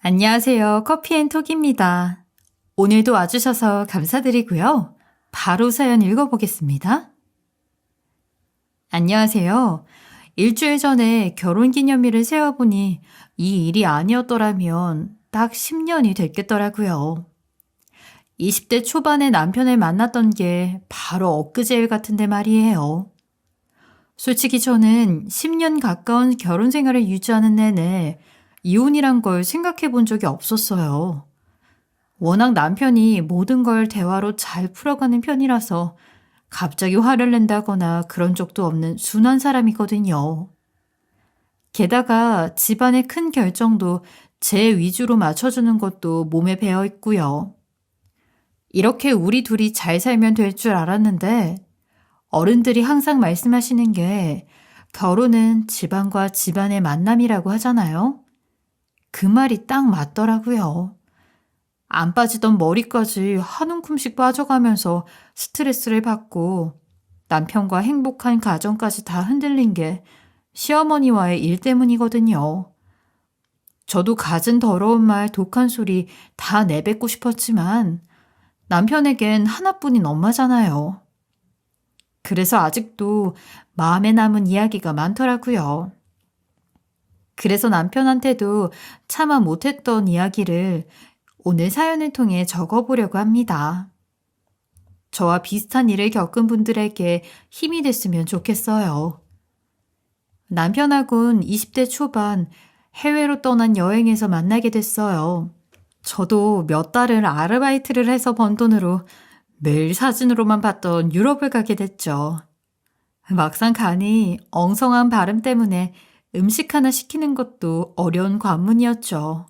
안녕하세요. 커피앤톡입니다. 오늘도 와주셔서 감사드리고요. 바로 사연 읽어보겠습니다. 안녕하세요. 일주일 전에 결혼기념일을 세어보니 이 일이 아니었더라면 딱 10년이 됐겠더라고요. 20대 초반에 남편을 만났던 게 바로 엊그제일 같은데 말이에요. 솔직히 저는 10년 가까운 결혼 생활을 유지하는 내내 이혼이란 걸 생각해 본 적이 없었어요. 워낙 남편이 모든 걸 대화로 잘 풀어가는 편이라서 갑자기 화를 낸다거나 그런 적도 없는 순한 사람이거든요. 게다가 집안의 큰 결정도 제 위주로 맞춰주는 것도 몸에 배어 있고요. 이렇게 우리 둘이 잘 살면 될 줄 알았는데 어른들이 항상 말씀하시는 게 결혼은 집안과 집안의 만남이라고 하잖아요. 그 말이 딱 맞더라고요. 안 빠지던 머리까지 한 움큼씩 빠져가면서 스트레스를 받고 남편과 행복한 가정까지 다 흔들린 게 시어머니와의 일 때문이거든요. 저도 갖은 더러운 말, 독한 소리 다 내뱉고 싶었지만 남편에겐 하나뿐인 엄마잖아요. 그래서 아직도 마음에 남은 이야기가 많더라고요. 그래서 남편한테도 차마 못했던 이야기를 오늘 사연을 통해 적어보려고 합니다. 저와 비슷한 일을 겪은 분들에게 힘이 됐으면 좋겠어요. 남편하고는 20대 초반 해외로 떠난 여행에서 만나게 됐어요. 저도 몇 달을 아르바이트를 해서 번 돈으로 매일 사진으로만 봤던 유럽을 가게 됐죠. 막상 가니 엉성한 발음 때문에 음식 하나 시키는 것도 어려운 관문이었죠.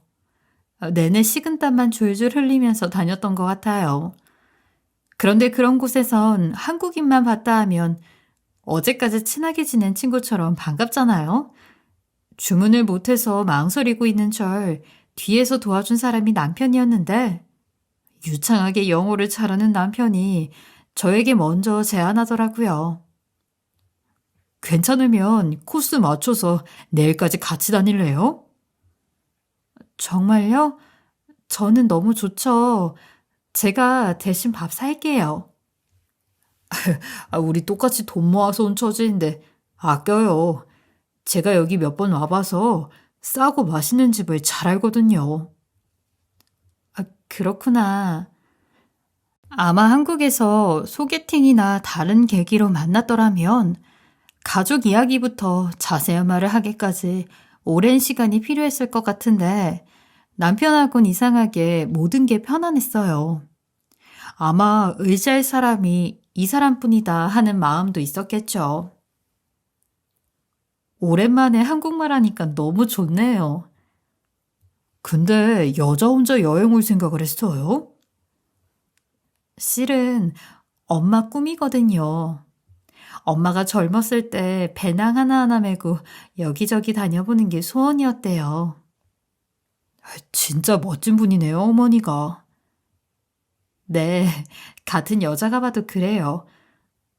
내내 식은땀만 줄줄 흘리면서 다녔던 것 같아요. 그런데 그런 곳에선 한국인만 봤다 하면 어제까지 친하게 지낸 친구처럼 반갑잖아요. 주문을 못해서 망설이고 있는 절 뒤에서 도와준 사람이 남편이었는데 유창하게 영어를 잘하는 남편이 저에게 먼저 제안하더라고요. 괜찮으면 코스 맞춰서 내일까지 같이 다닐래요? 정말요? 저는 너무 좋죠. 제가 대신 밥 살게요. 우리 똑같이 돈 모아서 온 처지인데 아껴요. 제가 여기 몇 번 와봐서 싸고 맛있는 집을 잘 알거든요. 그렇구나. 아마 한국에서 소개팅이나 다른 계기로 만났더라면 가족 이야기부터 자세한 말을 하기까지 오랜 시간이 필요했을 것 같은데 남편하고는 이상하게 모든 게 편안했어요. 아마 의지할 사람이 이 사람뿐이다 하는 마음도 있었겠죠. 오랜만에 한국말 하니까 너무 좋네요. 근데 여자 혼자 여행 올 생각을 했어요? 실은 엄마 꿈이거든요. 엄마가 젊었을 때 배낭 하나하나 메고 여기저기 다녀보는 게 소원이었대요. 진짜 멋진 분이네요, 어머니가. 네, 같은 여자가 봐도 그래요.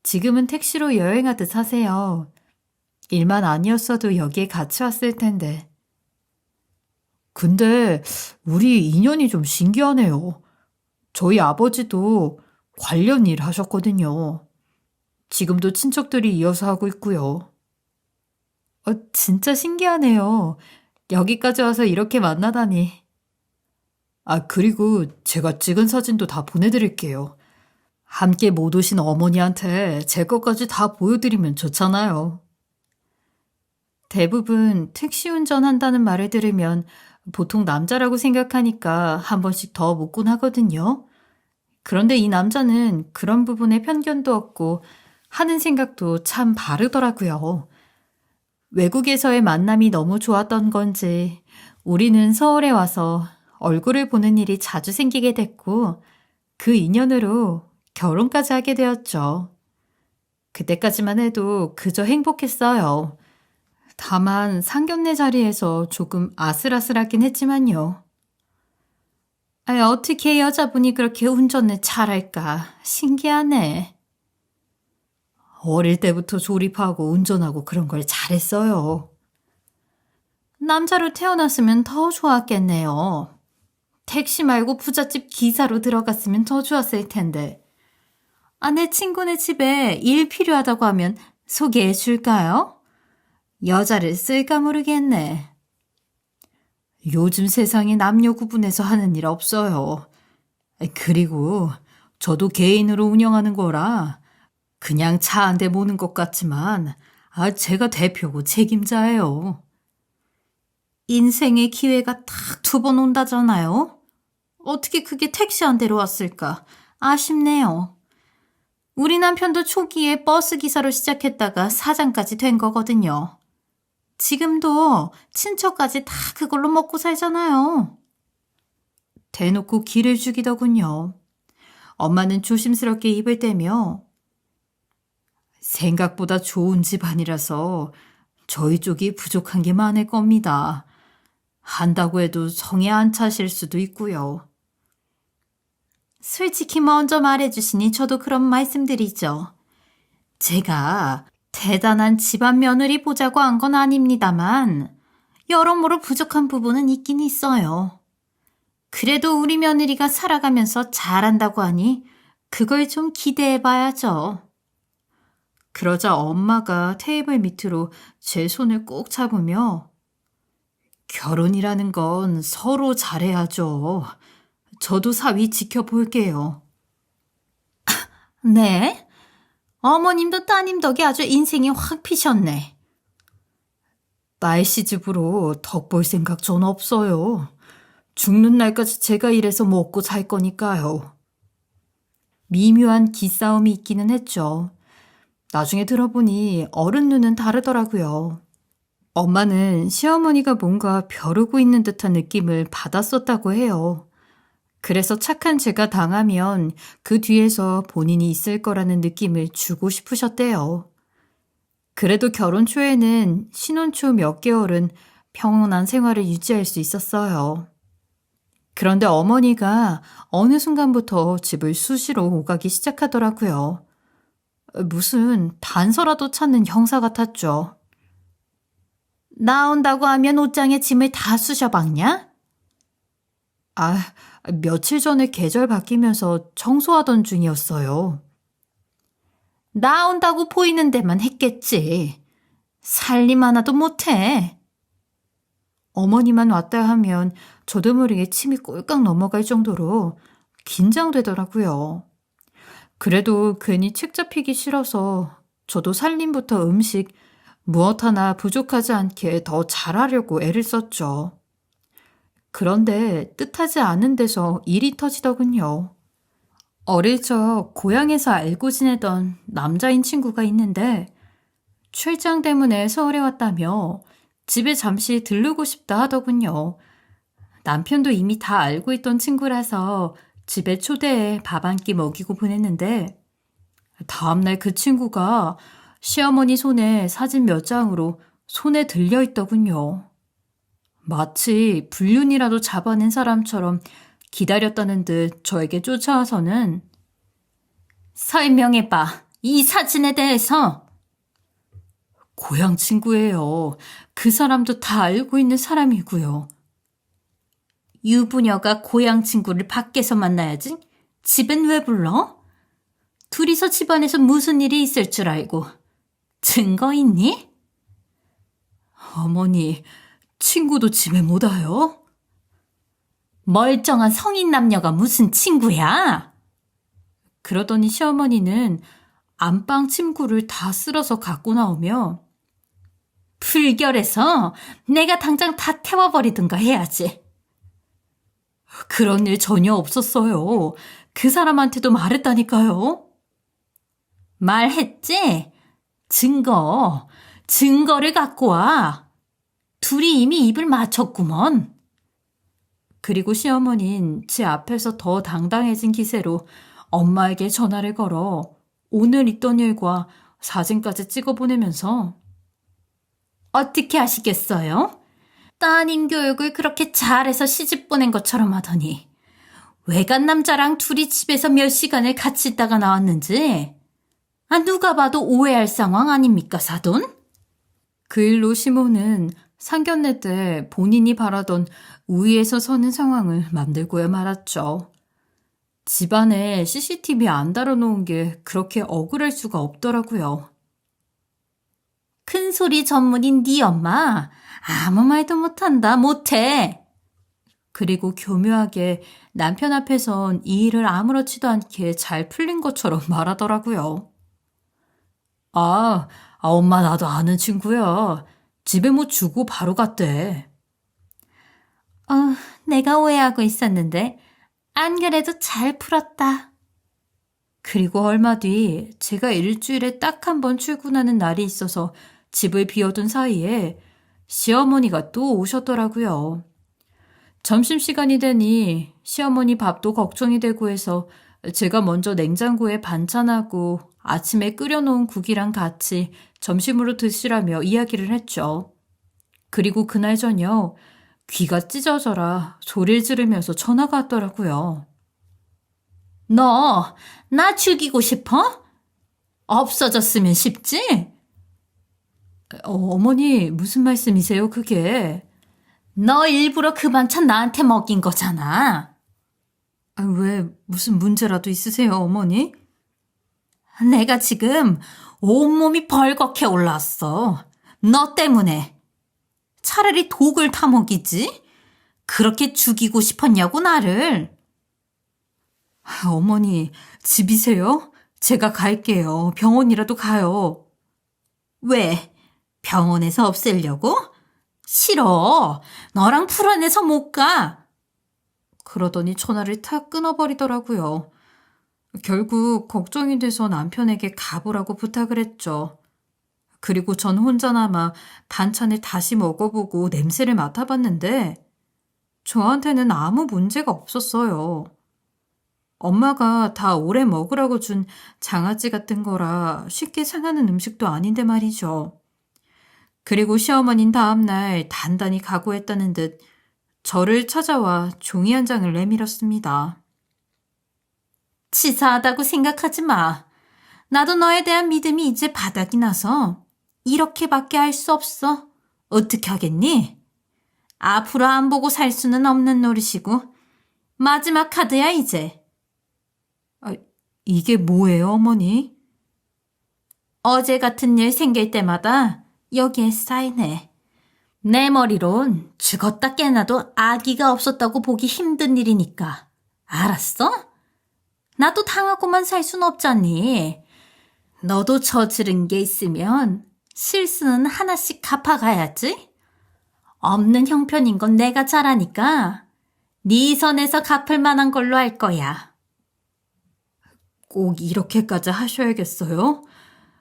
지금은 택시로 여행하듯 하세요. 일만 아니었어도 여기에 같이 왔을 텐데. 근데 우리 인연이 좀 신기하네요. 저희 아버지도 관련 일 하셨거든요. 지금도 친척들이 이어서 하고 있고요. 진짜 신기하네요. 여기까지 와서 이렇게 만나다니. 그리고 제가 찍은 사진도 다 보내드릴게요. 함께 못 오신 어머니한테 제 것까지 다 보여드리면 좋잖아요. 대부분 택시 운전한다는 말을 들으면 보통 남자라고 생각하니까 한 번씩 더 묻곤 하거든요. 그런데 이 남자는 그런 부분에 편견도 없고 하는 생각도 참 바르더라고요. 외국에서의 만남이 너무 좋았던 건지 우리는 서울에 와서 얼굴을 보는 일이 자주 생기게 됐고 그 인연으로 결혼까지 하게 되었죠. 그때까지만 해도 그저 행복했어요. 다만 상견례 자리에서 조금 아슬아슬하긴 했지만요. 어떻게 여자분이 그렇게 운전을 잘할까 신기하네. 어릴 때부터 조립하고 운전하고 그런 걸 잘했어요. 남자로 태어났으면 더 좋았겠네요. 택시 말고 부잣집 기사로 들어갔으면 더 좋았을 텐데. 내 친구네 집에 일 필요하다고 하면 소개해 줄까요? 여자를 쓸까 모르겠네. 요즘 세상에 남녀 구분해서 하는 일 없어요. 그리고 저도 개인으로 운영하는 거라 그냥 차 한 대 모는 것 같지만 제가 대표고 책임자예요. 인생의 기회가 딱 2번 온다잖아요. 어떻게 그게 택시 한 대로 왔을까? 아쉽네요. 우리 남편도 초기에 버스 기사로 시작했다가 사장까지 된 거거든요. 지금도 친척까지 다 그걸로 먹고 살잖아요. 대놓고 기를 죽이더군요. 엄마는 조심스럽게 입을 떼며 생각보다 좋은 집안이라서 저희 쪽이 부족한 게 많을 겁니다. 한다고 해도 성에 안 차실 수도 있고요. 솔직히 먼저 말해주시니 저도 그런 말씀드리죠. 제가 대단한 집안 며느리 보자고 한 건 아닙니다만 여러모로 부족한 부분은 있긴 있어요. 그래도 우리 며느리가 살아가면서 잘한다고 하니 그걸 좀 기대해봐야죠. 그러자 엄마가 테이블 밑으로 제 손을 꼭 잡으며 결혼이라는 건 서로 잘해야죠. 저도 사위 지켜볼게요. 네? 어머님도 따님 덕에 아주 인생이 확 피셨네. 딸 시집으로 덕 볼 생각 전 없어요. 죽는 날까지 제가 일해서 먹고 살 거니까요. 미묘한 기싸움이 있기는 했죠. 나중에 들어보니 어른 눈은 다르더라고요. 엄마는 시어머니가 뭔가 벼르고 있는 듯한 느낌을 받았었다고 해요. 그래서 착한 제가 당하면 그 뒤에서 본인이 있을 거라는 느낌을 주고 싶으셨대요. 그래도 결혼 초에는 신혼 초 몇 개월은 평온한 생활을 유지할 수 있었어요. 그런데 어머니가 어느 순간부터 집을 수시로 오가기 시작하더라고요. 무슨 단서라도 찾는 형사 같았죠. 나온다고 하면 옷장에 짐을 다 쑤셔박냐? 며칠 전에 계절 바뀌면서 청소하던 중이었어요. 나온다고 보이는 데만 했겠지. 살림 하나도 못해. 어머니만 왔다 하면 저도 모르게 침이 꼴깍 넘어갈 정도로 긴장되더라고요. 그래도 괜히 책 잡히기 싫어서 저도 살림부터 음식 무엇 하나 부족하지 않게 더 잘하려고 애를 썼죠. 그런데 뜻하지 않은 데서 일이 터지더군요. 어릴 적 고향에서 알고 지내던 남자인 친구가 있는데 출장 때문에 서울에 왔다며 집에 잠시 들르고 싶다 하더군요. 남편도 이미 다 알고 있던 친구라서 집에 초대해 밥 한 끼 먹이고 보냈는데 다음날 그 친구가 시어머니 손에 사진 몇 장으로 손에 들려 있더군요. 마치 불륜이라도 잡아낸 사람처럼 기다렸다는 듯 저에게 쫓아와서는 설명해봐. 이 사진에 대해서. 고향 친구예요. 그 사람도 다 알고 있는 사람이고요. 유부녀가 고향 친구를 밖에서 만나야지. 집엔 왜 불러? 둘이서 집안에서 무슨 일이 있을 줄 알고. 증거 있니? 어머니, 친구도 집에 못 와요? 멀쩡한 성인 남녀가 무슨 친구야? 그러더니 시어머니는 안방 침구를 다 쓸어서 갖고 나오며 불결해서 내가 당장 다 태워버리든가 해야지. 그런 일 전혀 없었어요. 그 사람한테도 말했다니까요. 말했지? 증거를 갖고 와. 둘이 이미 입을 맞췄구먼. 그리고 시어머니는 제 앞에서 더 당당해진 기세로 엄마에게 전화를 걸어 오늘 있던 일과 사진까지 찍어보내면서 어떻게 하시겠어요? 따님 교육을 그렇게 잘해서 시집 보낸 것처럼 하더니 외간 남자랑 둘이 집에서 몇 시간을 같이 있다가 나왔는지 누가 봐도 오해할 상황 아닙니까, 사돈? 그 일로 시모는 상견례 때 본인이 바라던 우위에서 서는 상황을 만들고야 말았죠. 집안에 CCTV 안 달아놓은 게 그렇게 억울할 수가 없더라고요. 큰 소리 전문인 네 엄마 아무 말도 못한다 못해. 그리고 교묘하게 남편 앞에선 이 일을 아무렇지도 않게 잘 풀린 것처럼 말하더라고요. 엄마 나도 아는 친구야. 집에 뭐 주고 바로 갔대. 내가 오해하고 있었는데 안 그래도 잘 풀었다. 그리고 얼마 뒤 제가 일주일에 딱 한 번 출근하는 날이 있어서 집을 비워둔 사이에 시어머니가 또 오셨더라고요. 점심시간이 되니 시어머니 밥도 걱정이 되고 해서 제가 먼저 냉장고에 반찬하고 아침에 끓여놓은 국이랑 같이 점심으로 드시라며 이야기를 했죠. 그리고 그날 저녁 귀가 찢어져라 소리를 지르면서 전화가 왔더라고요. 너 나 죽이고 싶어? 없어졌으면 쉽지? 어머니 무슨 말씀이세요 그게? 너 일부러 그 반찬 나한테 먹인 거잖아. 왜 무슨 문제라도 있으세요 어머니? 내가 지금 온몸이 벌겋게 올라왔어. 너 때문에. 차라리 독을 타먹이지? 그렇게 죽이고 싶었냐고 나를. 어머니 집이세요? 제가 갈게요. 병원이라도 가요. 왜? 병원에서 없애려고? 싫어. 너랑 풀어내서 못 가. 그러더니 전화를 탁 끊어버리더라고요. 결국 걱정이 돼서 남편에게 가보라고 부탁을 했죠. 그리고 전 혼자나마 반찬을 다시 먹어보고 냄새를 맡아봤는데 저한테는 아무 문제가 없었어요. 엄마가 다 오래 먹으라고 준 장아찌 같은 거라 쉽게 상하는 음식도 아닌데 말이죠. 그리고 시어머니는 다음날 단단히 각오했다는 듯 저를 찾아와 종이 한 장을 내밀었습니다. 치사하다고 생각하지 마. 나도 너에 대한 믿음이 이제 바닥이 나서 이렇게밖에 할 수 없어. 어떻게 하겠니? 앞으로 안 보고 살 수는 없는 노릇이고 마지막 카드야 이제. 이게 뭐예요 어머니? 어제 같은 일 생길 때마다 여기에 사인해. 내 머리론 죽었다 깨나도 아기가 없었다고 보기 힘든 일이니까. 알았어? 나도 당하고만 살 순 없잖니. 너도 저지른 게 있으면 실수는 하나씩 갚아가야지. 없는 형편인 건 내가 잘 아니까 네 선에서 갚을 만한 걸로 할 거야. 꼭 이렇게까지 하셔야겠어요?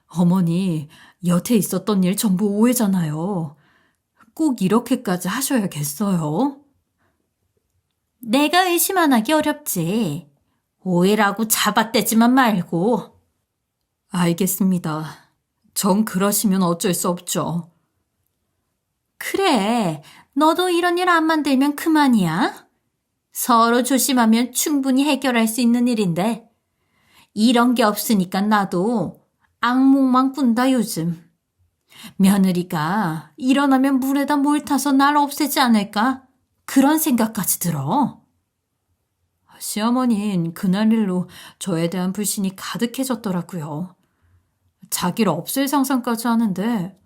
어머니, 여태 있었던 일 전부 오해잖아요. 꼭 이렇게까지 하셔야겠어요? 내가 의심 안 하기 어렵지. 오해라고 잡아떼지만 말고. 알겠습니다. 정 그러시면 어쩔 수 없죠. 그래, 너도 이런 일 안 만들면 그만이야. 서로 조심하면 충분히 해결할 수 있는 일인데 이런 게 없으니까 나도 악몽만 꾼다 요즘. 며느리가 일어나면 물에다 뭘 타서 날 없애지 않을까? 그런 생각까지 들어. 시어머니는 그날 일로 저에 대한 불신이 가득해졌더라고요. 자기를 없앨 상상까지 하는데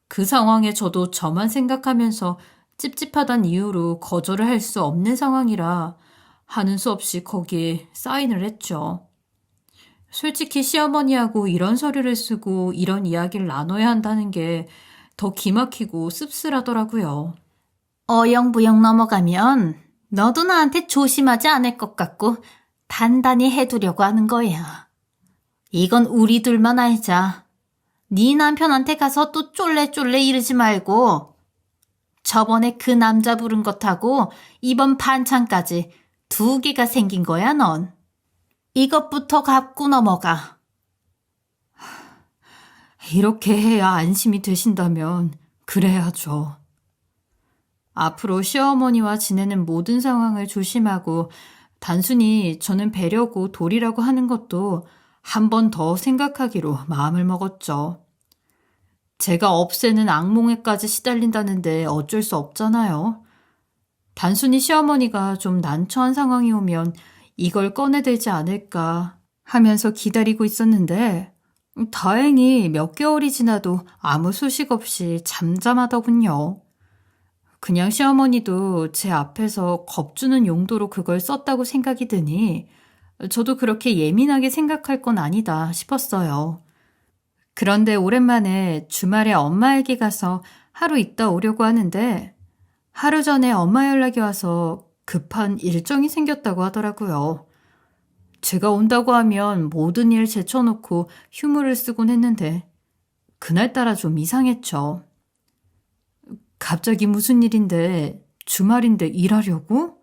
그 상황에 저도 저만 생각하면서 찝찝하단 이유로 거절을 할 수 없는 상황이라 하는 수 없이 거기에 사인을 했죠. 솔직히 시어머니하고 이런 서류를 쓰고 이런 이야기를 나눠야 한다는 게 더 기막히고 씁쓸하더라고요. 어영부영 넘어가면 너도 나한테 조심하지 않을 것 같고 단단히 해두려고 하는 거야. 이건 우리 둘만 알자. 네 남편한테 가서 또 쫄래쫄래 이러지 말고. 저번에 그 남자 부른 것하고 이번 반찬까지 2개가 생긴 거야 넌. 이것부터 갚고 넘어가. 이렇게 해야 안심이 되신다면 그래야죠. 앞으로 시어머니와 지내는 모든 상황을 조심하고 단순히 저는 배려고 도리라고 하는 것도 한 번 더 생각하기로 마음을 먹었죠. 제가 없애는 악몽에까지 시달린다는데 어쩔 수 없잖아요. 단순히 시어머니가 좀 난처한 상황이 오면 이걸 꺼내들지 않을까 하면서 기다리고 있었는데, 다행히 몇 개월이 지나도 아무 소식 없이 잠잠하더군요. 그냥 시어머니도 제 앞에서 겁주는 용도로 그걸 썼다고 생각이 드니 저도 그렇게 예민하게 생각할 건 아니다 싶었어요. 그런데 오랜만에 주말에 엄마에게 가서 하루 있다 오려고 하는데 하루 전에 엄마 연락이 와서 급한 일정이 생겼다고 하더라고요. 제가 온다고 하면 모든 일 제쳐놓고 휴무를 쓰곤 했는데 그날따라 좀 이상했죠. 갑자기 무슨 일인데 주말인데 일하려고?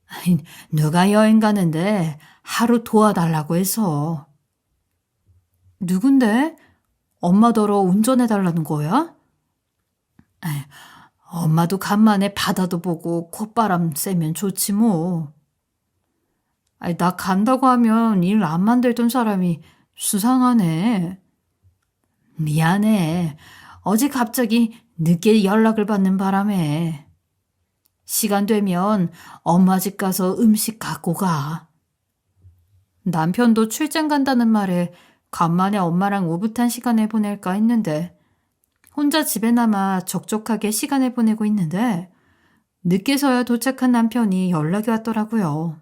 아니, 누가 여행 가는데 하루 도와달라고 해서. 누군데? 엄마더러 운전해달라는 거야? 에이, 엄마도 간만에 바다도 보고 콧바람 쐬면 좋지 뭐. 아니, 나 간다고 하면 일 안 만들던 사람이 수상하네. 미안해. 어제 갑자기 늦게 연락을 받는 바람에. 시간 되면 엄마 집 가서 음식 갖고 가. 남편도 출장 간다는 말에 간만에 엄마랑 오붓한 시간을 보낼까 했는데 혼자 집에 남아 적적하게 시간을 보내고 있는데 늦게서야 도착한 남편이 연락이 왔더라고요.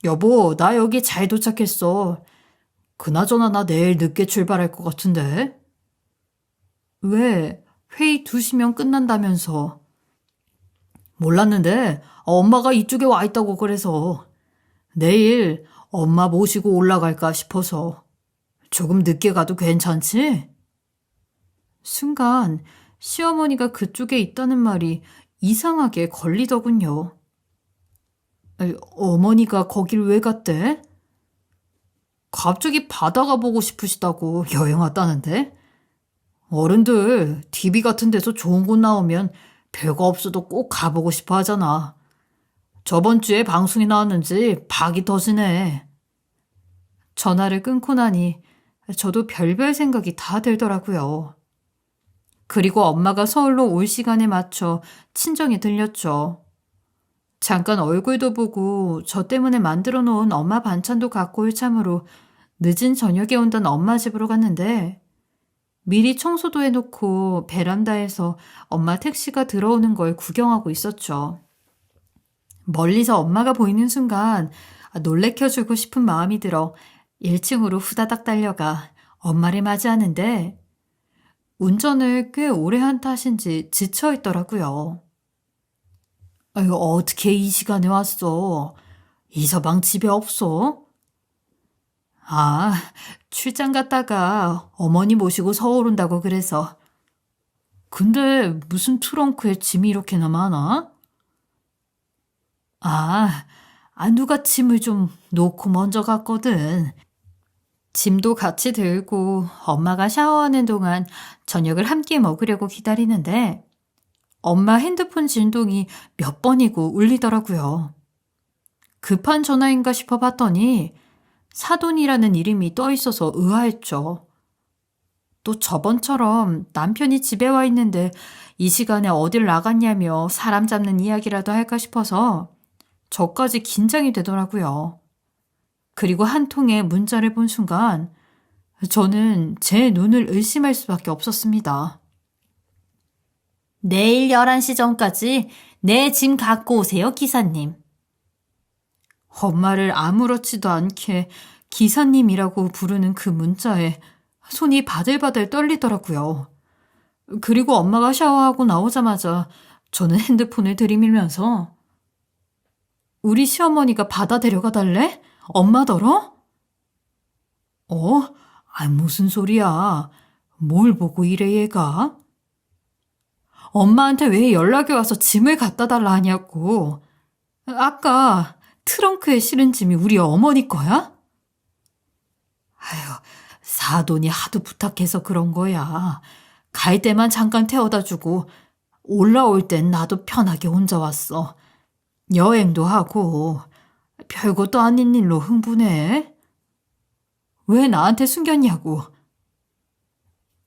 여보, 나 여기 잘 도착했어. 그나저나 나 내일 늦게 출발할 것 같은데. 왜? 회의 2시면 끝난다면서. 몰랐는데 엄마가 이쪽에 와 있다고 그래서 내일 엄마 모시고 올라갈까 싶어서. 조금 늦게 가도 괜찮지? 순간 시어머니가 그쪽에 있다는 말이 이상하게 걸리더군요. 어머니가 거길 왜 갔대? 갑자기 바다가 보고 싶으시다고 여행 왔다는데? 어른들 TV 같은 데서 좋은 곳 나오면 별거 없어도 꼭 가보고 싶어 하잖아. 저번 주에 방송이 나왔는지 박이 터지네. 전화를 끊고 나니 저도 별별 생각이 다 들더라고요. 그리고 엄마가 서울로 올 시간에 맞춰 친정에 들렸죠. 잠깐 얼굴도 보고 저 때문에 만들어 놓은 엄마 반찬도 갖고 올 참으로 늦은 저녁에 온다는 엄마 집으로 갔는데 미리 청소도 해놓고 베란다에서 엄마 택시가 들어오는 걸 구경하고 있었죠. 멀리서 엄마가 보이는 순간 놀래켜주고 싶은 마음이 들어 1층으로 후다닥 달려가 엄마를 맞이하는데 운전을 꽤 오래 한 탓인지 지쳐있더라고요. 아유, 어떻게 이 시간에 왔어? 이서방 집에 없어? 아, 출장 갔다가 어머니 모시고 서울 온다고 그래서. 근데 무슨 트렁크에 짐이 이렇게나 많아? 누가 짐을 좀 놓고 먼저 갔거든. 짐도 같이 들고 엄마가 샤워하는 동안 저녁을 함께 먹으려고 기다리는데 엄마 핸드폰 진동이 몇 번이고 울리더라고요. 급한 전화인가 싶어 봤더니 사돈이라는 이름이 떠 있어서 의아했죠. 또 저번처럼 남편이 집에 와 있는데 이 시간에 어딜 나갔냐며 사람 잡는 이야기라도 할까 싶어서 저까지 긴장이 되더라고요. 그리고 한 통의 문자를 본 순간 저는 제 눈을 의심할 수밖에 없었습니다. 내일 11시 전까지 내 짐 갖고 오세요, 기사님. 엄마를 아무렇지도 않게 기사님이라고 부르는 그 문자에 손이 바들바들 떨리더라고요. 그리고 엄마가 샤워하고 나오자마자 저는 핸드폰을 들이밀면서 우리 시어머니가 바다 데려가 달래? 엄마더러? 무슨 소리야. 뭘 보고 이래 얘가? 엄마한테 왜 연락이 와서 짐을 갖다 달라 하냐고. 아까 트렁크에 실은 짐이 우리 어머니 거야? 아유, 사돈이 하도 부탁해서 그런 거야. 갈 때만 잠깐 태워다 주고 올라올 땐 나도 편하게 혼자 왔어. 여행도 하고 별것도 아닌 일로 흥분해. 왜 나한테 숨겼냐고.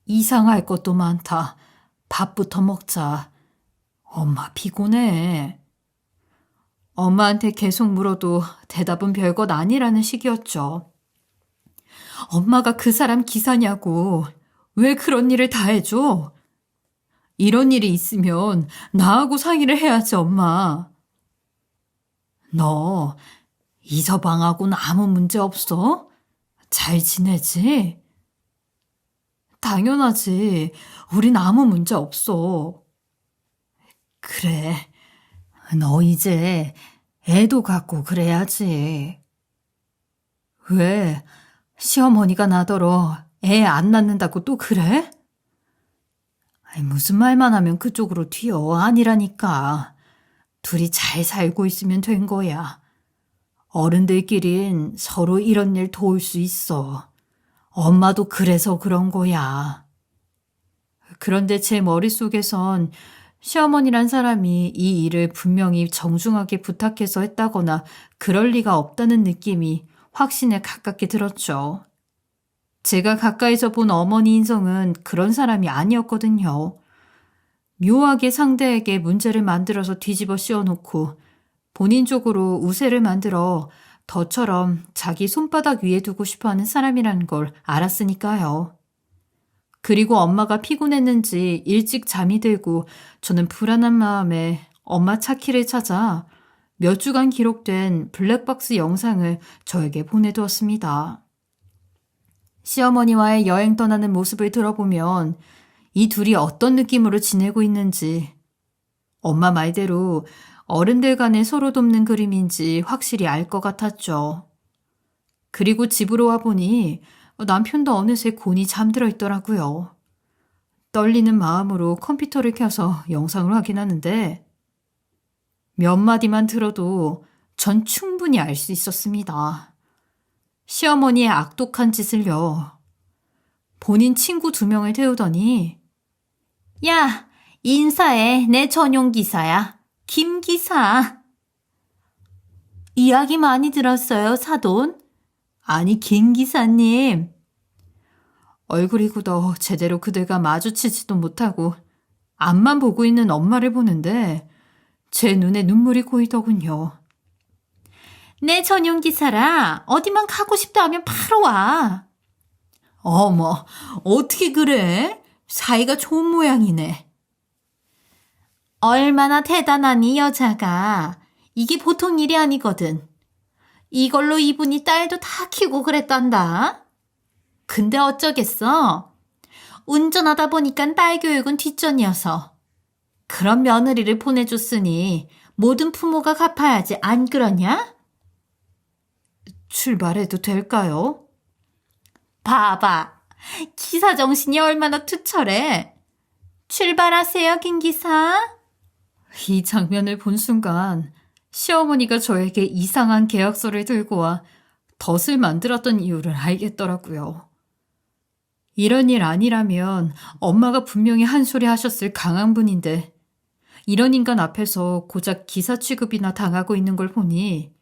이상할 것도 많다. 밥부터 먹자. 엄마 피곤해. 엄마한테 계속 물어도 대답은 별것 아니라는 식이었죠. 엄마가 그 사람 기사냐고. 왜 그런 일을 다 해줘? 이런 일이 있으면 나하고 상의를 해야지, 엄마. 너 이서방하고는 아무 문제 없어? 잘 지내지? 당연하지. 우린 아무 문제 없어. 그래. 너 이제 애도 갖고 그래야지. 왜? 시어머니가 나더러 애 안 낳는다고 또 그래? 아이, 무슨 말만 하면 그쪽으로 튀어. 아니라니까. 둘이 잘 살고 있으면 된 거야. 어른들끼린 서로 이런 일 도울 수 있어. 엄마도 그래서 그런 거야. 그런데 제 머릿속에선 시어머니란 사람이 이 일을 분명히 정중하게 부탁해서 했다거나 그럴 리가 없다는 느낌이 확신에 가깝게 들었죠. 제가 가까이서 본 어머니 인성은 그런 사람이 아니었거든요. 묘하게 상대에게 문제를 만들어서 뒤집어 씌워놓고 본인 쪽으로 우세를 만들어 덫처럼 자기 손바닥 위에 두고 싶어하는 사람이라는 걸 알았으니까요. 그리고 엄마가 피곤했는지 일찍 잠이 들고 저는 불안한 마음에 엄마 차키를 찾아 몇 주간 기록된 블랙박스 영상을 저에게 보내두었습니다. 시어머니와의 여행 떠나는 모습을 들어보면 이 둘이 어떤 느낌으로 지내고 있는지 엄마 말대로 어른들 간에 서로 돕는 그림인지 확실히 알 것 같았죠. 그리고 집으로 와보니 남편도 어느새 곤히 잠들어 있더라고요. 떨리는 마음으로 컴퓨터를 켜서 영상을 확인하는데 몇 마디만 들어도 전 충분히 알 수 있었습니다. 시어머니의 악독한 짓을요. 본인 친구 2명을 태우더니 야, 인사해. 내 전용 기사야. 김 기사. 이야기 많이 들었어요, 사돈? 아니, 김 기사님. 얼굴이 굳어 제대로 그들과 마주치지도 못하고 앞만 보고 있는 엄마를 보는데 제 눈에 눈물이 고이더군요. 내 전용 기사라. 어디만 가고 싶다 하면 바로 와. 어머, 어떻게 그래? 사이가 좋은 모양이네. 얼마나 대단한 이 여자가. 이게 보통 일이 아니거든. 이걸로 이분이 딸도 다 키우고 그랬단다. 근데 어쩌겠어. 운전하다 보니까 딸 교육은 뒷전이어서. 그런 며느리를 보내줬으니 모든 부모가 갚아야지, 안 그러냐? 출발해도 될까요? 봐봐. 기사 정신이 얼마나 투철해. 출발하세요, 김 기사. 이 장면을 본 순간 시어머니가 저에게 이상한 계약서를 들고 와 덫을 만들었던 이유를 알겠더라고요. 이런 일 아니라면 엄마가 분명히 한 소리 하셨을 강한 분인데 이런 인간 앞에서 고작 기사 취급이나 당하고 있는 걸 보니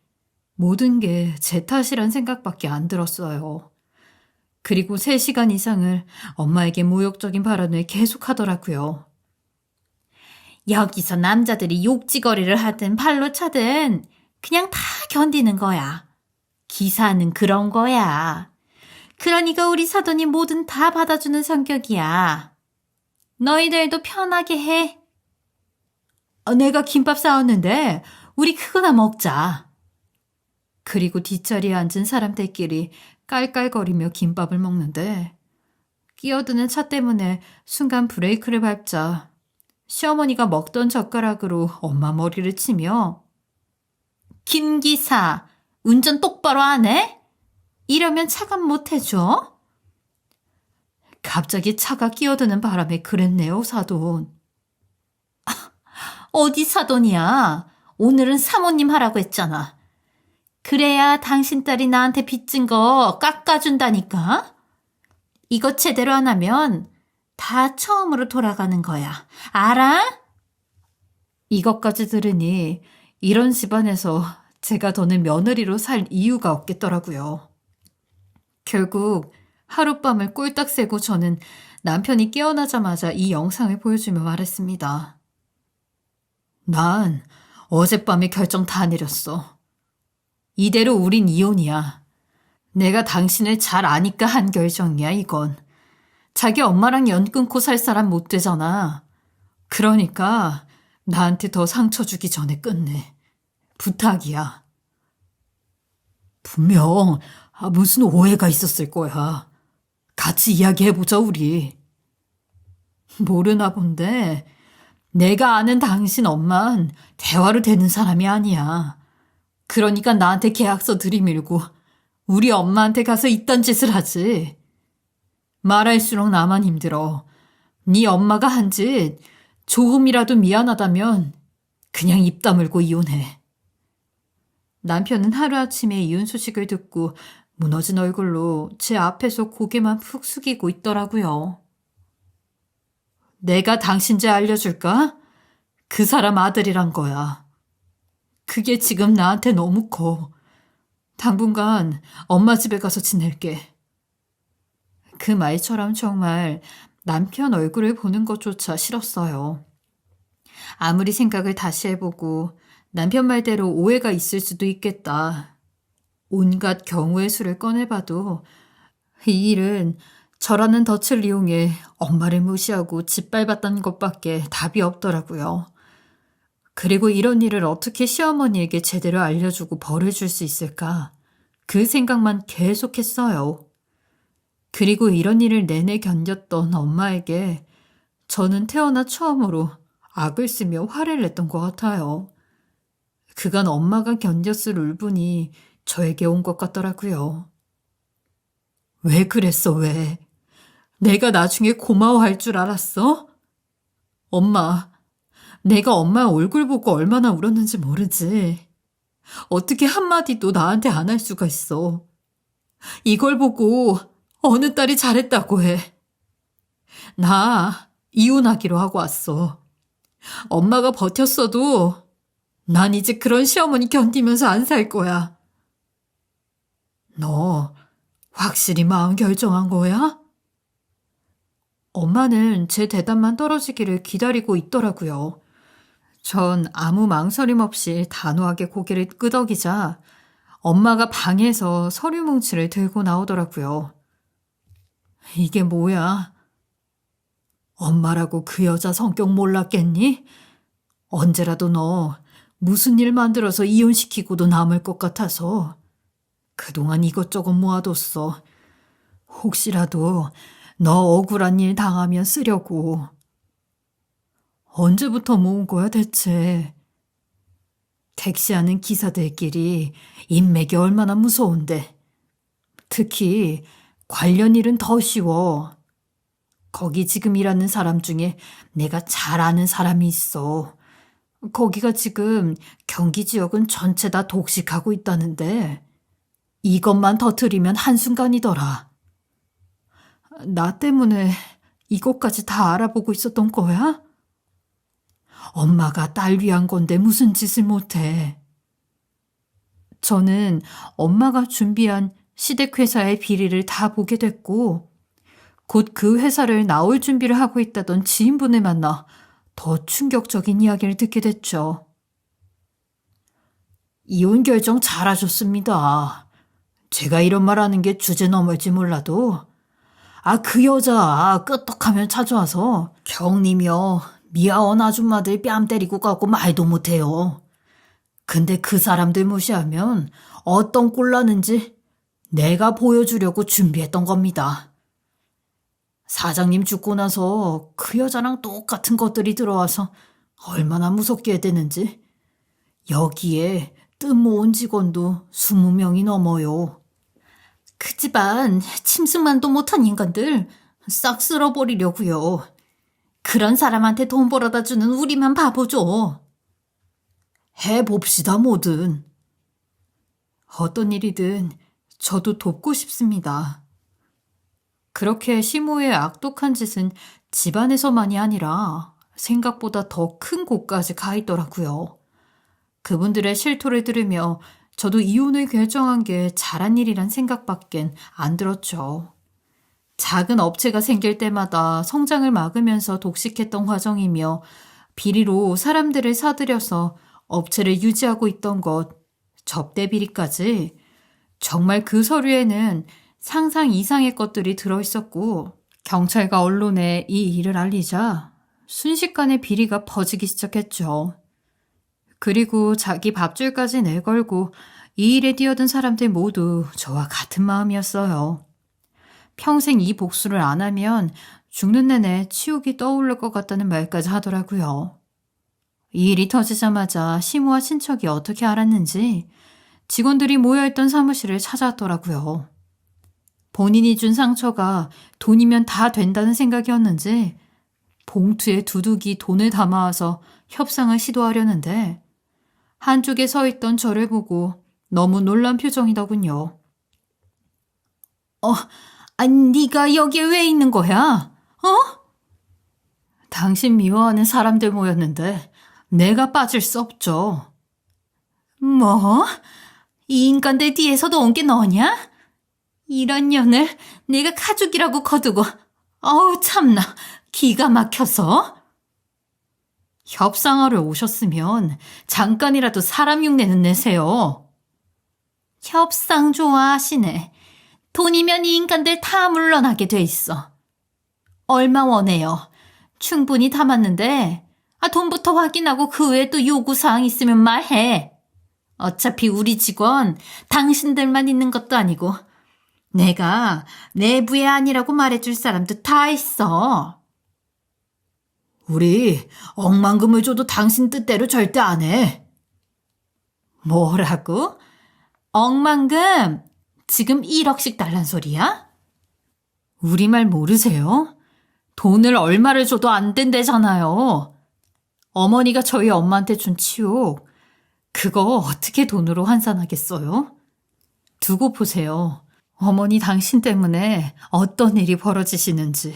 모든 게 제 탓이란 생각밖에 안 들었어요. 그리고 3시간 이상을 엄마에게 모욕적인 발언을 계속하더라고요. 여기서 남자들이 욕지거리를 하든 발로 차든 그냥 다 견디는 거야. 기사는 그런 거야. 그러니까 우리 사돈이 뭐든 다 받아주는 성격이야. 너희들도 편하게 해. 내가 김밥 싸왔는데 우리 그거나 먹자. 그리고 뒷자리에 앉은 사람들끼리 깔깔거리며 김밥을 먹는데 끼어드는 차 때문에 순간 브레이크를 밟자 시어머니가 먹던 젓가락으로 엄마 머리를 치며 김 기사, 운전 똑바로 안 해? 이러면 차감 못 해줘? 갑자기 차가 끼어드는 바람에 그랬네요, 사돈. 어디 사돈이야? 오늘은 사모님 하라고 했잖아. 그래야 당신 딸이 나한테 빚진 거 깎아준다니까? 이거 제대로 안 하면 다 처음으로 돌아가는 거야. 알아? 이것까지 들으니 이런 집안에서 제가 더는 며느리로 살 이유가 없겠더라고요. 결국 하룻밤을 꼴딱 새고 저는 남편이 깨어나자마자 이 영상을 보여주며 말했습니다. 난 어젯밤에 결정 다 내렸어. 이대로 우린 이혼이야. 내가 당신을 잘 아니까 한 결정이야, 이건. 자기 엄마랑 연 끊고 살 사람 못 되잖아. 그러니까 나한테 더 상처 주기 전에 끝내. 부탁이야. 분명 무슨 오해가 있었을 거야. 같이 이야기해보자, 우리. 모르나 본데 내가 아는 당신 엄만 대화로 되는 사람이 아니야. 그러니까 나한테 계약서 들이밀고 우리 엄마한테 가서 이딴 짓을 하지. 말할수록 나만 힘들어. 네 엄마가 한 짓 조금이라도 미안하다면 그냥 입 다물고 이혼해. 남편은 하루아침에 이혼 소식을 듣고 무너진 얼굴로 제 앞에서 고개만 푹 숙이고 있더라고요. 내가 당신 죄 알려줄까? 그 사람 아들이란 거야. 그게 지금 나한테 너무 커. 당분간 엄마 집에 가서 지낼게. 그 말처럼 정말 남편 얼굴을 보는 것조차 싫었어요. 아무리 생각을 다시 해보고 남편 말대로 오해가 있을 수도 있겠다. 온갖 경우의 수를 꺼내봐도 이 일은 저라는 덫을 이용해 엄마를 무시하고 짓밟았다는 것밖에 답이 없더라고요. 그리고 이런 일을 어떻게 시어머니에게 제대로 알려주고 벌을 줄 수 있을까? 그 생각만 계속했어요. 그리고 이런 일을 내내 견뎠던 엄마에게 저는 태어나 처음으로 악을 쓰며 화를 냈던 것 같아요. 그간 엄마가 견뎠을 울분이 저에게 온 것 같더라고요. 왜 그랬어, 왜? 내가 나중에 고마워할 줄 알았어? 엄마, 내가 엄마 얼굴 보고 얼마나 울었는지 모르지. 어떻게 한마디도 나한테 안 할 수가 있어. 이걸 보고 어느 딸이 잘했다고 해. 나 이혼하기로 하고 왔어. 엄마가 버텼어도 난 이제 그런 시어머니 견디면서 안 살 거야. 너 확실히 마음 결정한 거야? 엄마는 제 대답만 떨어지기를 기다리고 있더라고요. 전 아무 망설임 없이 단호하게 고개를 끄덕이자 엄마가 방에서 서류 뭉치를 들고 나오더라고요. 이게 뭐야? 엄마라고 그 여자 성격 몰랐겠니? 언제라도 너 무슨 일 만들어서 이혼시키고도 남을 것 같아서 그동안 이것저것 모아뒀어. 혹시라도 너 억울한 일 당하면 쓰려고. 언제부터 모은 거야 대체? 택시하는 기사들끼리 인맥이 얼마나 무서운데. 특히 관련 일은 더 쉬워. 거기 지금 일하는 사람 중에 내가 잘 아는 사람이 있어. 거기가 지금 경기 지역은 전체 다 독식하고 있다는데 이것만 터뜨리면 한순간이더라. 나 때문에 이것까지 다 알아보고 있었던 거야? 엄마가 딸 위한 건데 무슨 짓을 못해. 저는 엄마가 준비한 시댁회사의 비리를 다 보게 됐고 곧 그 회사를 나올 준비를 하고 있다던 지인분을 만나 더 충격적인 이야기를 듣게 됐죠. 이혼 결정 잘하셨습니다. 제가 이런 말 하는 게 주제 넘을지 몰라도 그 여자 끄떡하면 찾아와서 경리며 미아원 아줌마들 뺨 때리고 가고 말도 못해요. 근데 그 사람들 무시하면 어떤 꼴 나는지 내가 보여주려고 준비했던 겁니다. 사장님 죽고 나서 그 여자랑 똑같은 것들이 들어와서 얼마나 무섭게 해대는지. 여기에 뜬 모은 직원도 20명이 넘어요. 그 집안 침승만도 못한 인간들 싹 쓸어버리려고요. 그런 사람한테 돈 벌어다 주는 우리만 바보죠. 해봅시다 뭐든. 어떤 일이든 저도 돕고 싶습니다. 그렇게 시모의 악독한 짓은 집안에서만이 아니라 생각보다 더 큰 곳까지 가 있더라고요. 그분들의 실토를 들으며 저도 이혼을 결정한 게 잘한 일이란 생각밖엔 안 들었죠. 작은 업체가 생길 때마다 성장을 막으면서 독식했던 과정이며 비리로 사람들을 사들여서 업체를 유지하고 있던 것, 접대 비리까지 정말 그 서류에는 상상 이상의 것들이 들어있었고 경찰과 언론에 이 일을 알리자 순식간에 비리가 퍼지기 시작했죠. 그리고 자기 밥줄까지 내걸고 이 일에 뛰어든 사람들 모두 저와 같은 마음이었어요. 평생 이 복수를 안 하면 죽는 내내 치욕이 떠오를 것 같다는 말까지 하더라고요. 이 일이 터지자마자 시모와 친척이 어떻게 알았는지 직원들이 모여있던 사무실을 찾아왔더라고요. 본인이 준 상처가 돈이면 다 된다는 생각이었는지 봉투에 두둑이 돈을 담아와서 협상을 시도하려는데 한쪽에 서 있던 저를 보고 너무 놀란 표정이더군요. 네가 여기에 왜 있는 거야? 당신 미워하는 사람들 모였는데 내가 빠질 수 없죠. 뭐? 이 인간들 뒤에서도 온 게 너냐? 이런 년을 내가 가족이라고 거두고 참나 기가 막혀서. 협상하러 오셨으면 잠깐이라도 사람 흉내는 내세요. 협상 좋아하시네. 돈이면 이 인간들 다 물러나게 돼 있어. 얼마 원해요? 충분히 담았는데 돈부터 확인하고 그 외에 또 요구사항 있으면 말해. 어차피 우리 직원 당신들만 있는 것도 아니고 내가 내부의 아니라고 말해줄 사람도 다 있어. 우리 억만금을 줘도 당신 뜻대로 절대 안 해. 뭐라고? 억만금? 지금 1억씩 달란 소리야? 우리말 모르세요? 돈을 얼마를 줘도 안 된대잖아요. 어머니가 저희 엄마한테 준 치욕, 그거 어떻게 돈으로 환산하겠어요? 두고 보세요. 어머니 당신 때문에 어떤 일이 벌어지시는지.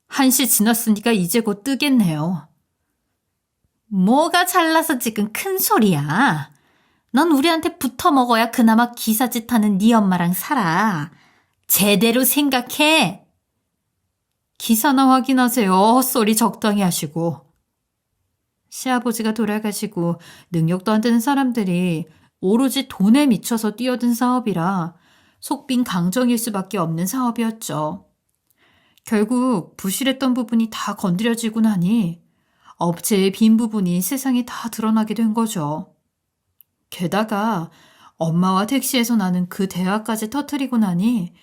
1시 지났으니까 이제 곧 뜨겠네요. 뭐가 잘나서 지금 큰 소리야. 넌 우리한테 붙어 먹어야 그나마 기사짓 하는 네 엄마랑 살아. 제대로 생각해. 기사나 확인하세요. 헛소리 적당히 하시고. 시아버지가 돌아가시고 능력도 안 되는 사람들이 오로지 돈에 미쳐서 뛰어든 사업이라 속빈 강정일 수밖에 없는 사업이었죠. 결국 부실했던 부분이 다 건드려지고 나니 업체의 빈 부분이 세상에 다 드러나게 된 거죠. 게다가 엄마와 택시에서 나는 그 대화까지 터뜨리고 나니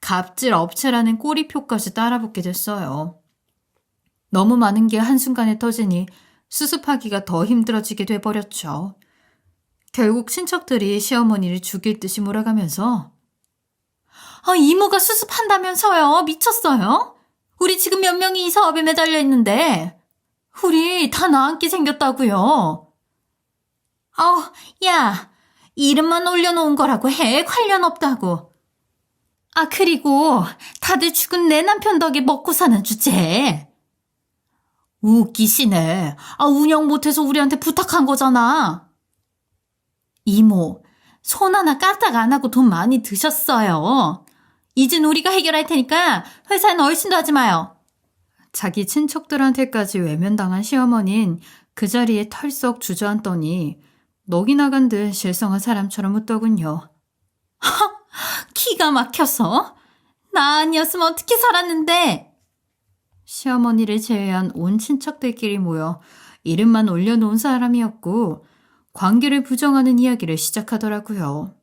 갑질 업체라는 꼬리표까지 따라붙게 됐어요. 너무 많은 게 한순간에 터지니 수습하기가 더 힘들어지게 돼버렸죠. 결국 친척들이 시어머니를 죽일 듯이 몰아가면서 이모가 수습한다면서요? 미쳤어요? 우리 지금 몇 명이 이 사업에 매달려 있는데 우리 다 나앉게 생겼다고요. 야, 이름만 올려놓은 거라고 해. 관련 없다고. 그리고 다들 죽은 내 남편 덕에 먹고 사는 주제. 웃기시네. 운영 못해서 우리한테 부탁한 거잖아. 이모, 손 하나 까딱 안 하고 돈 많이 드셨어요. 이젠 우리가 해결할 테니까 회사엔 얼씬도 하지 마요. 자기 친척들한테까지 외면당한 시어머니는 그 자리에 털썩 주저앉더니 넋이 나간 듯 실성한 사람처럼 웃더군요. 기가 막혀서? 나 아니었으면 어떻게 살았는데? 시어머니를 제외한 온 친척들끼리 모여 이름만 올려놓은 사람이었고 관계를 부정하는 이야기를 시작하더라고요.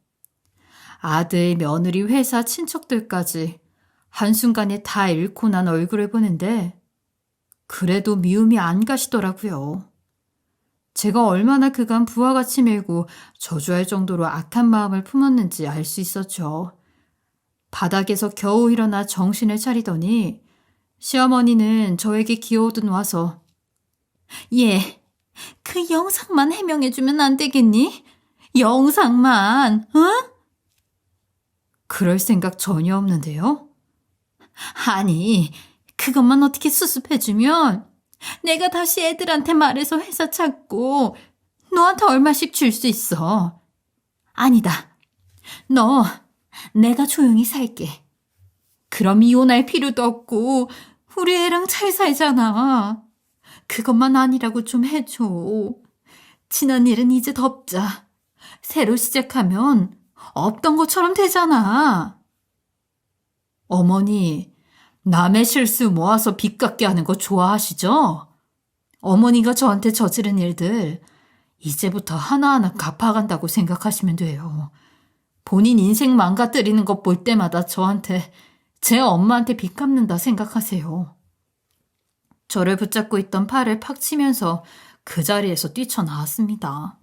아들, 며느리, 회사, 친척들까지 한순간에 다 잃고 난 얼굴을 보는데 그래도 미움이 안 가시더라고요. 제가 얼마나 그간 부하같이 밀고 저주할 정도로 악한 마음을 품었는지 알 수 있었죠. 바닥에서 겨우 일어나 정신을 차리더니 시어머니는 저에게 기어오듯 와서 얘, 그 영상만 해명해주면 안 되겠니? 영상만, 응? 그럴 생각 전혀 없는데요? 아니, 그것만 어떻게 수습해주면 내가 다시 애들한테 말해서 회사 찾고 너한테 얼마씩 줄 수 있어. 아니다. 너 내가 조용히 살게. 그럼 이혼할 필요도 없고 우리 애랑 잘 살잖아. 그것만 아니라고 좀 해줘. 지난 일은 이제 덮자. 새로 시작하면 없던 것처럼 되잖아. 어머니, 남의 실수 모아서 빚 갚게 하는 거 좋아하시죠? 어머니가 저한테 저지른 일들 이제부터 하나하나 갚아간다고 생각하시면 돼요. 본인 인생 망가뜨리는 것 볼 때마다 저한테, 제 엄마한테 빚 갚는다 생각하세요. 저를 붙잡고 있던 팔을 팍 치면서 그 자리에서 뛰쳐나왔습니다.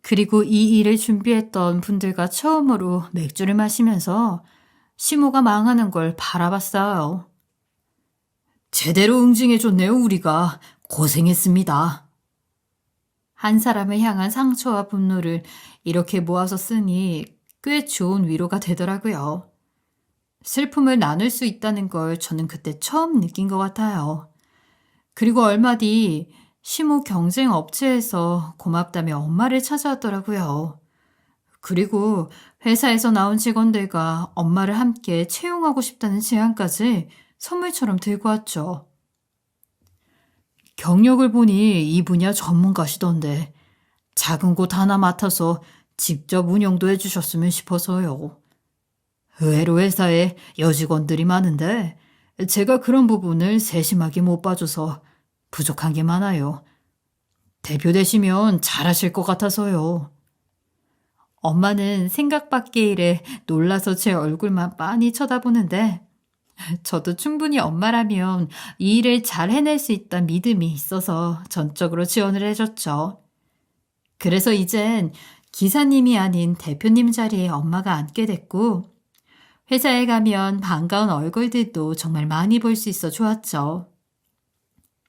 그리고 이 일을 준비했던 분들과 처음으로 맥주를 마시면서 시모가 망하는 걸 바라봤어요. 제대로 응징해줬네요, 우리가. 고생했습니다. 한 사람을 향한 상처와 분노를 이렇게 모아서 쓰니 꽤 좋은 위로가 되더라고요. 슬픔을 나눌 수 있다는 걸 저는 그때 처음 느낀 것 같아요. 그리고 얼마 뒤 시모 경쟁 업체에서 고맙다며 엄마를 찾아왔더라고요. 그리고 회사에서 나온 직원들과 엄마를 함께 채용하고 싶다는 제안까지 선물처럼 들고 왔죠. 경력을 보니 이 분야 전문가시던데 작은 곳 하나 맡아서 직접 운영도 해주셨으면 싶어서요. 의외로 회사에 여직원들이 많은데 제가 그런 부분을 세심하게 못 봐줘서 부족한 게 많아요. 대표 되시면 잘하실 것 같아서요. 엄마는 생각 밖의 일에 놀라서 제 얼굴만 빤히 쳐다보는데 저도 충분히 엄마라면 이 일을 잘 해낼 수 있다는 믿음이 있어서 전적으로 지원을 해줬죠. 그래서 이젠 기사님이 아닌 대표님 자리에 엄마가 앉게 됐고 회사에 가면 반가운 얼굴들도 정말 많이 볼 수 있어 좋았죠.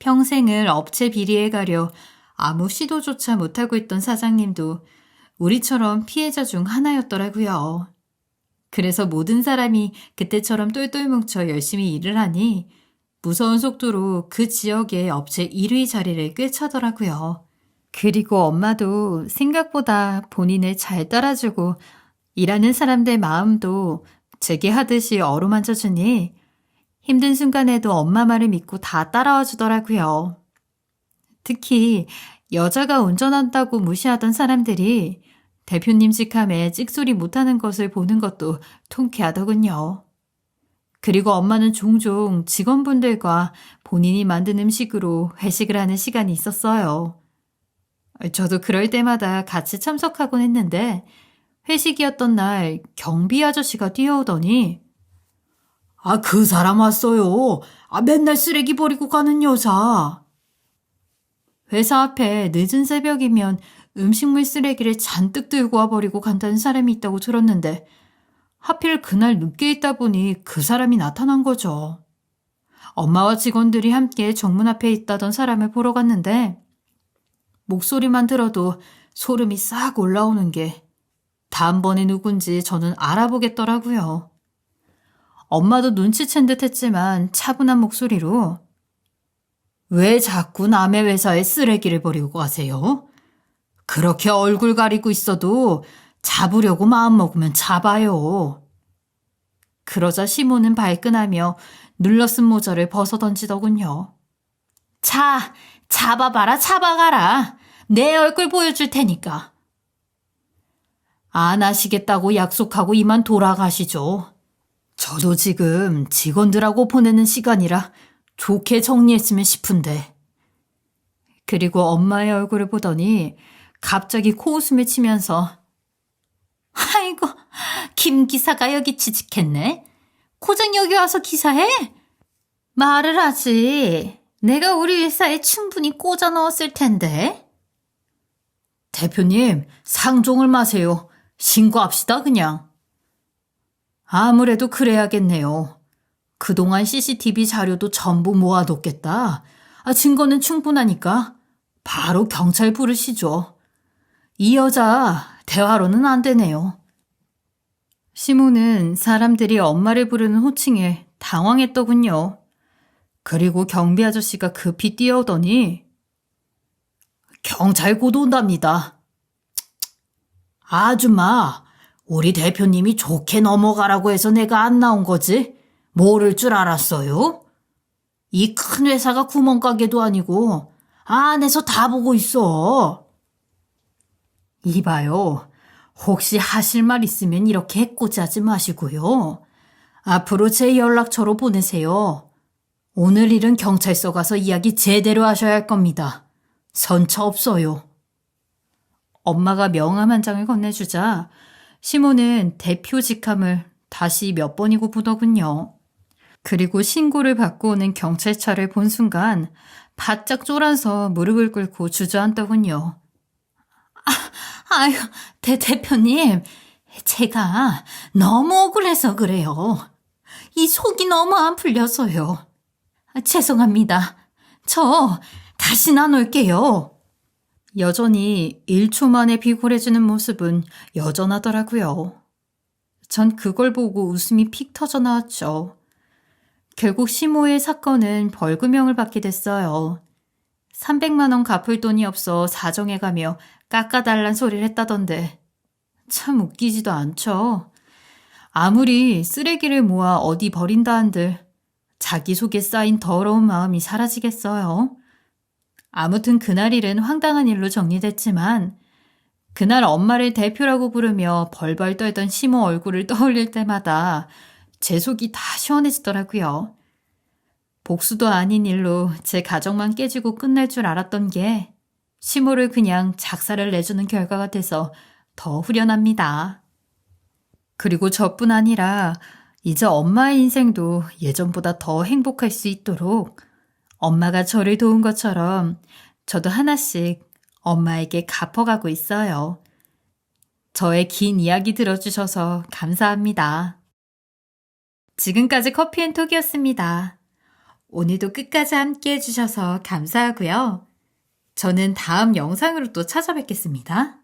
평생을 업체 비리에 가려 아무 시도조차 못하고 있던 사장님도 우리처럼 피해자 중 하나였더라고요. 그래서 모든 사람이 그때처럼 똘똘 뭉쳐 열심히 일을 하니 무서운 속도로 그 지역의 업체 1위 자리를 꿰차더라고요. 그리고 엄마도 생각보다 본인을 잘 따라주고 일하는 사람들 마음도 제게 하듯이 어루만져 주니 힘든 순간에도 엄마 말을 믿고 다 따라와 주더라고요. 특히 여자가 운전한다고 무시하던 사람들이 대표님 직함에 찍소리 못하는 것을 보는 것도 통쾌하더군요. 그리고 엄마는 종종 직원분들과 본인이 만든 음식으로 회식을 하는 시간이 있었어요. 저도 그럴 때마다 같이 참석하곤 했는데 회식이었던 날 경비 아저씨가 뛰어오더니 그 사람 왔어요. 맨날 쓰레기 버리고 가는 여자. 회사 앞에 늦은 새벽이면 음식물 쓰레기를 잔뜩 들고 와버리고 간다는 사람이 있다고 들었는데 하필 그날 늦게 있다 보니 그 사람이 나타난 거죠. 엄마와 직원들이 함께 정문 앞에 있다던 사람을 보러 갔는데 목소리만 들어도 소름이 싹 올라오는 게 다음번에 누군지 저는 알아보겠더라고요. 엄마도 눈치챈 듯 했지만 차분한 목소리로 왜 자꾸 남의 회사에 쓰레기를 버리고 가세요? 그렇게 얼굴 가리고 있어도 잡으려고 마음먹으면 잡아요. 그러자 시모는 발끈하며 눌러쓴 모자를 벗어던지더군요. 자, 잡아봐라, 잡아가라. 내 얼굴 보여줄 테니까. 안 하시겠다고 약속하고 이만 돌아가시죠. 저도 지금 직원들하고 보내는 시간이라 좋게 정리했으면 싶은데. 그리고 엄마의 얼굴을 보더니 갑자기 코웃음을 치면서 아이고, 김 기사가 여기 취직했네. 고작 여기 와서 기사해? 말을 하지. 내가 우리 회사에 충분히 꽂아 넣었을 텐데. 대표님, 상종을 마세요. 신고합시다 그냥. 아무래도 그래야겠네요. 그동안 CCTV 자료도 전부 모아뒀겠다. 증거는 충분하니까 바로 경찰 부르시죠. 이 여자 대화로는 안 되네요. 시모는 사람들이 엄마를 부르는 호칭에 당황했더군요. 그리고 경비 아저씨가 급히 뛰어오더니 경찰 곧 온답니다. 아줌마, 우리 대표님이 좋게 넘어가라고 해서 내가 안 나온 거지. 모를 줄 알았어요? 이 큰 회사가 구멍가게도 아니고 안에서 다 보고 있어. 이봐요. 혹시 하실 말 있으면 이렇게 해코지하지 마시고요. 앞으로 제 연락처로 보내세요. 오늘 일은 경찰서 가서 이야기 제대로 하셔야 할 겁니다. 선처 없어요. 엄마가 명함 한 장을 건네주자 시모는 대표 직함을 다시 몇 번이고 보더군요. 그리고 신고를 받고 오는 경찰차를 본 순간 바짝 쫄아서 무릎을 꿇고 주저앉더군요. 아유, 대표님, 제가 너무 억울해서 그래요. 이 속이 너무 안 풀려서요. 죄송합니다. 저 다시는 안 올게요. 여전히 1초 만에 비굴해지는 모습은 여전하더라고요. 전 그걸 보고 웃음이 픽 터져 나왔죠. 결국 시모의 사건은 벌금형을 받게 됐어요. 300만 원 갚을 돈이 없어 사정해가며 깎아달란 소리를 했다던데 참 웃기지도 않죠. 아무리 쓰레기를 모아 어디 버린다 한들 자기 속에 쌓인 더러운 마음이 사라지겠어요. 아무튼 그날 일은 황당한 일로 정리됐지만 그날 엄마를 대표라고 부르며 벌벌 떨던 시모 얼굴을 떠올릴 때마다 제 속이 다 시원해지더라고요. 복수도 아닌 일로 제 가정만 깨지고 끝날 줄 알았던 게 시모를 그냥 작사를 내주는 결과가 돼서 더 후련합니다. 그리고 저뿐 아니라 이제 엄마의 인생도 예전보다 더 행복할 수 있도록 엄마가 저를 도운 것처럼 저도 하나씩 엄마에게 갚아가고 있어요. 저의 긴 이야기 들어주셔서 감사합니다. 지금까지 커피앤톡이었습니다. 오늘도 끝까지 함께 해주셔서 감사하고요. 저는 다음 영상으로 또 찾아뵙겠습니다.